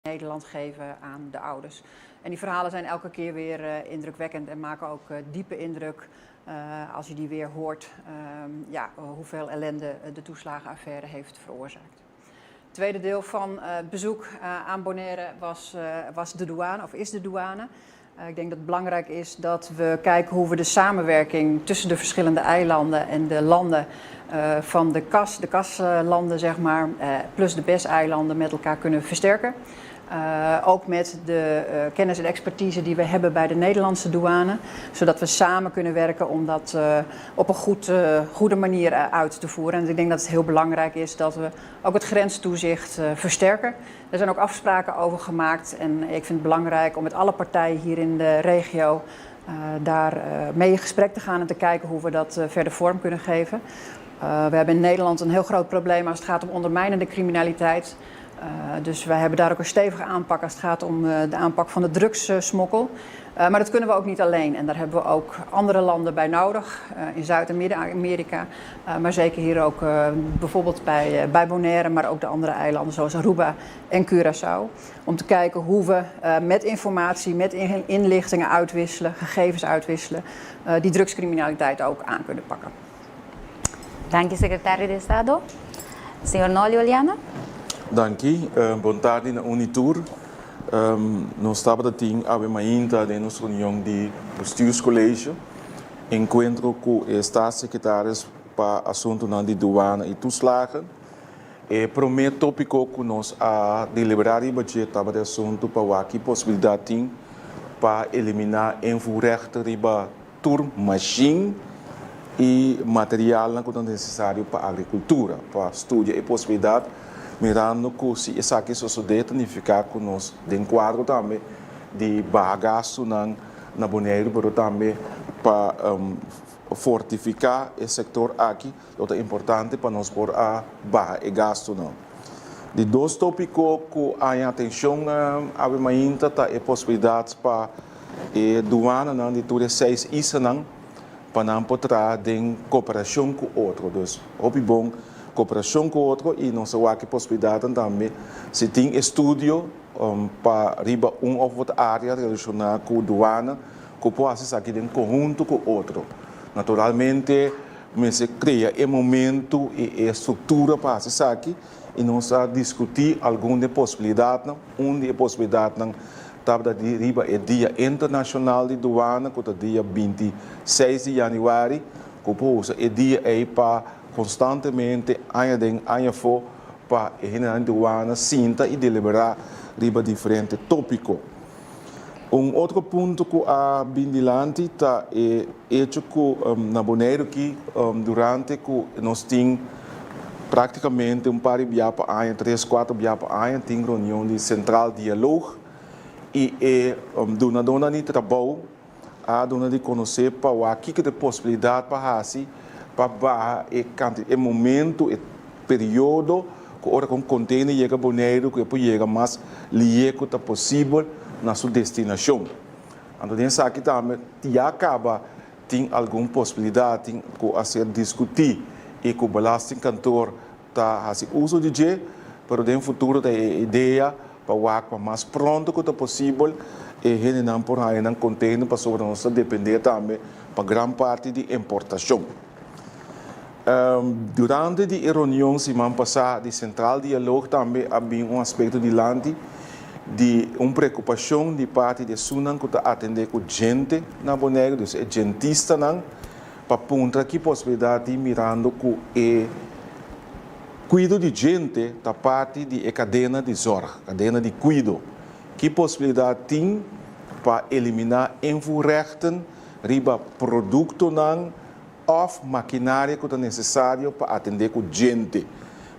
Nederland geven aan de ouders. En die verhalen zijn elke keer weer indrukwekkend en maken ook diepe indruk als je die weer hoort, hoeveel ellende de toeslagenaffaire heeft veroorzaakt. Het tweede deel van het bezoek aan Bonaire was de douane, of is de douane. Ik denk dat het belangrijk is dat we kijken hoe we de samenwerking tussen de verschillende eilanden en de landen van de kaslanden, zeg maar, plus de BES-eilanden met elkaar kunnen versterken. Ook met de kennis en expertise die we hebben bij de Nederlandse douane. Zodat we samen kunnen werken om dat op een goede manier uit te voeren. En ik denk dat het heel belangrijk is dat we ook het grenstoezicht versterken. Er zijn ook afspraken over gemaakt. En ik vind het belangrijk om met alle partijen hier in de regio daar mee in gesprek te gaan en te kijken hoe we dat verder vorm kunnen geven. We hebben in Nederland een heel groot probleem als het gaat om ondermijnende criminaliteit. Dus wij hebben daar ook een stevige aanpak als het gaat om de aanpak van de drugssmokkel. Maar dat kunnen we ook niet alleen. En daar hebben we ook andere landen bij nodig, in Zuid- en Midden-Amerika. Maar zeker hier ook bijvoorbeeld bij Bonaire, maar ook de andere eilanden zoals Aruba en Curaçao. Om te kijken hoe we met informatie, met inlichtingen uitwisselen, gegevens uitwisselen, die drugscriminaliteit ook aan kunnen pakken. Dank je, secretario de Estado. Senhor Noli Oliana. Dank je. Boa tarde na Unitur. Nós estamos tendo a mainta de nossa reunião de bestuurscollege. Encontro com o staatssecretaris para assunto de douane e toeslagen. E primeiro tópico que nós a deliberar e budget para o assunto para a possibilidade para eliminar envoerrechten riba tour machine e material que é necessário para a agricultura, para estudar a possibilidade mirando que se isso aqui sucede, significa que nós tem quadro também de bagaço na Bonaire, mas também para fortificar o setor aqui, é importante para nós pôr a barra e gasto não. De dois tópicos que a atenção a ainda tá a possibilidade para a douana não de tudo 6 isso não para não poder ter cooperação com outro, dus é bom cooperação com outro e não sei que possibilidade também se tem estudo para riba ou outra área relacionada com douana que pode ser aqui em conjunto com outro. Naturalmente, se cria um momento e estrutura para ser aqui e nós a discutir alguma possibilidade, uma possibilidade estava de riba é dia internacional de douana que é dia 26 de janeiro que pode é dia aí para constantemente aia for para a douana sinta e deliberar riba diferente tópico. Outro ponto que a Bindilante está é hecho que na Bonaire que durante que nós temos praticamente par de biapa aia, 3-4 biapa aia, tem reunião de central diálogo e dona de trabalho a dona de conhecer para o que é possibilidade para assim para o momento, o período que ora com container chega a Bonaire, que depois chega mais ligeiro que possível na sua destinação. Então, nessa aqui também já acaba tem alguma possibilidade que a ser discutir e que o belastingkantoor está a uso de je, mas no futuro tem a ideia para o aqua mais pronto que possível e ele não por aí não container para sobre nós depender também para grande parte de importação. Durante a reunião semana passada de central diálogo também havia aspecto de lante de preocupação de parte de Sunan que está atender com gente na Bonaire, dus é gentista não para apontar que possibilidade de mirando com e cuido de gente da parte de cadena de zorg, cadena de cuido, que possibilidade tem para eliminar envoerrechten riba produto não of maquinária que é necessário para atender com gente.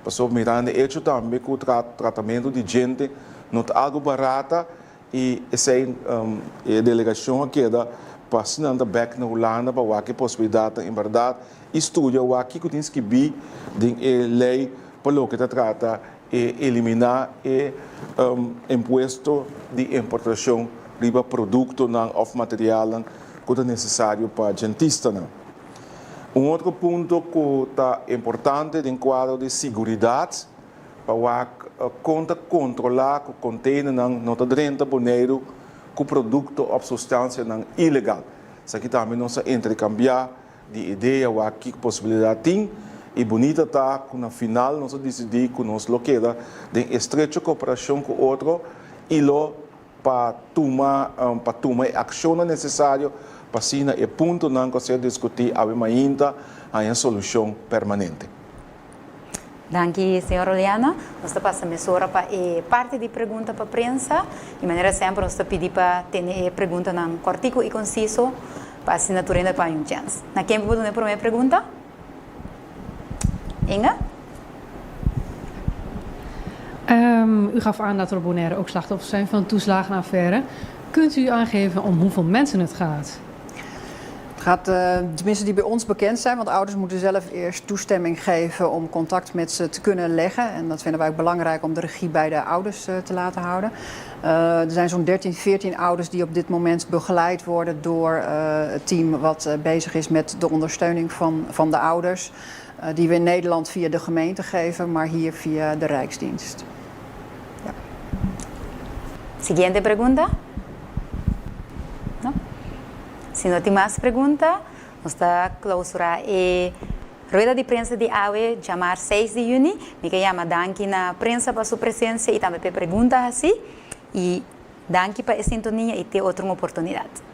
Passou mirando isso também com o tratamento de gente não é algo barato e essa é a delegação aqui da passando back na Holanda para o que possibilidade em verdade estuda o que tem que vir de lei para o que trata e eliminar o imposto de importação riba produto não of material que é necessário para gentista não. Outro ponto que está importante no quadro de segurança para conta controlar o container ng nota 30 boneiro com produto ou substância não ilegal. Isso aqui também nós intercambiar de ideia ou aqui possibilidade tem e bonita tá que na final nós decidimos que nós loqueira de estreita cooperação com outro e lo para tomar ação necessária para assim é ponto não que se discutir ainda a solução permanente. Danke, senhor Oliano. Nós passamos a mesura para parte de pergunta para a prensa. De maneira sempre, nós pedimos para ter pergunta curtico e conciso para a assinatura para um chance. Na quem pode dar a primeira pergunta? Inge? U gaf aan dat er op Bonaire ook slachtoffers zijn van de toeslagenaffaire. Kunt u aangeven om hoeveel mensen het gaat? Het gaat, tenminste die bij ons bekend zijn, want ouders moeten zelf eerst toestemming geven om contact met ze te kunnen leggen. En dat vinden wij ook belangrijk om de regie bij de ouders te laten houden. Er zijn zo'n 13, 14 ouders die op dit moment begeleid worden door het team wat bezig is met de ondersteuning van de ouders. Die we in Nederland via de gemeente geven, maar hier via de Rijksdienst. Ja. Siguiente pregunta. ¿No? Si no tem mais pergunta, nós está clausurar a rueda de prensa de AWE, chamar 6 de junho. Me chama danke na prensa para sua presença e também para perguntas assim. E danke para a sintonia e ter outra oportunidade.